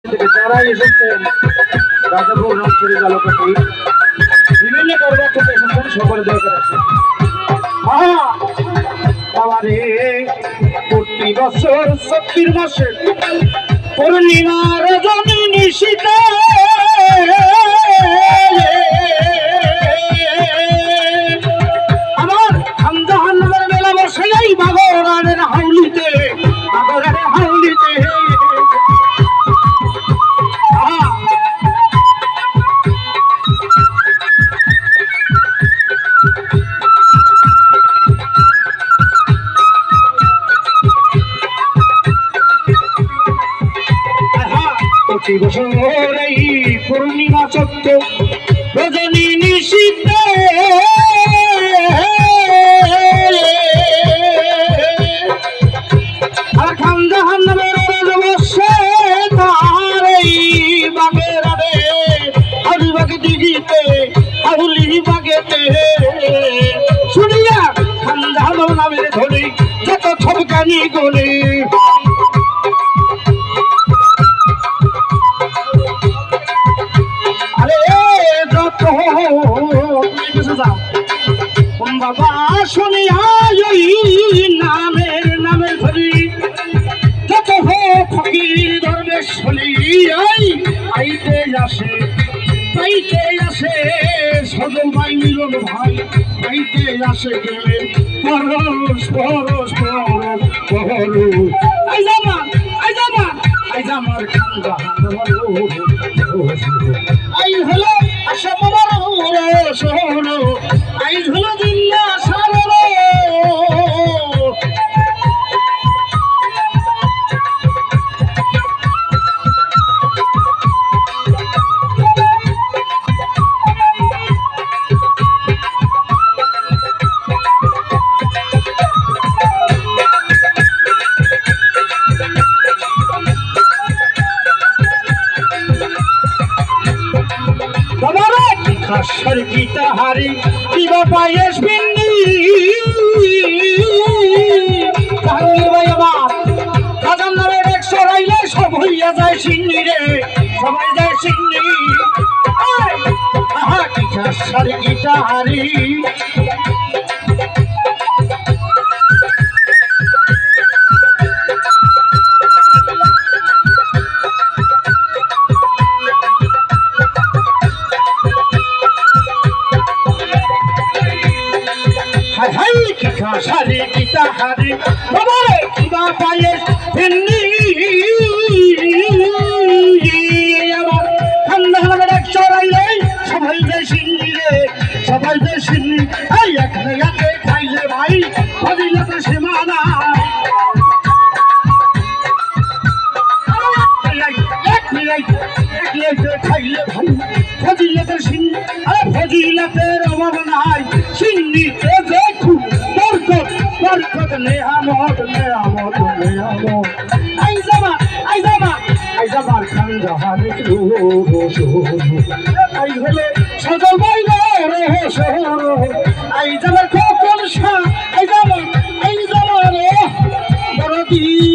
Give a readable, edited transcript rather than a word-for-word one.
যারা এসেছেন রাজাপুর রামচুরি তালুকাটি বিভিন্ন পর্বত থেকে এসেছেন সকলে দরকার আছে। বাবারে প্রতি বছর ৩৬ মাসে পূর্ণিমার রজনী নিশিতে আমার খানজাহান নামের মেলা বসে যাই বাগরানের হাউলিতে প্রতি বছর এই পূর্ণিমা চক্র রজনী নিশিতে আর খানজাহান নামের বসে তার এই বাগের আরে হাউলি বাগে দিঘিতে হাউলি বাগেতে শুনিয়া খানজাহান নামের ধরে যত ছবকানি গলে বাবা শুনিয়া নামের ধরি যত ফকির দরবেশ শুনি আইতে আসে সজল ভাই মিলন ভাই আইতে আসে গেলে পরশ আইজামার খানজাহান আই হলো আশা শহর আইজ হলো দিল্লা সারো খাসার গীতা হারি দিবা পায়েস বিন্দি জাহাঙ্গীর ভাই আমার রাজার নামে এক সরাইলে সব হইয়া যায় সিন্নি রে সবাই যায় সিন্নি খাসার গীতা হারি খাসারি গীতা হারি বাবারে কিবা পায়ে ভিন্নি আমার খানজাহানের এক চড়াইলে সবাই যায় সিন্নি রে সবাই যায় সিন্নি এই একে খাইলে ভাই ফজিলতের সীমা নাই খাইলে ভাই ফজিলতের সিন্নি আরে ফজিলতের অভাব নাই সিন্নিতে দেখুন বরকত নেয়ামত আইজামার খানজাহানে আই হলো সজল বাইরে শহর আইজামার খোকন শাহ আইজামার বড়দি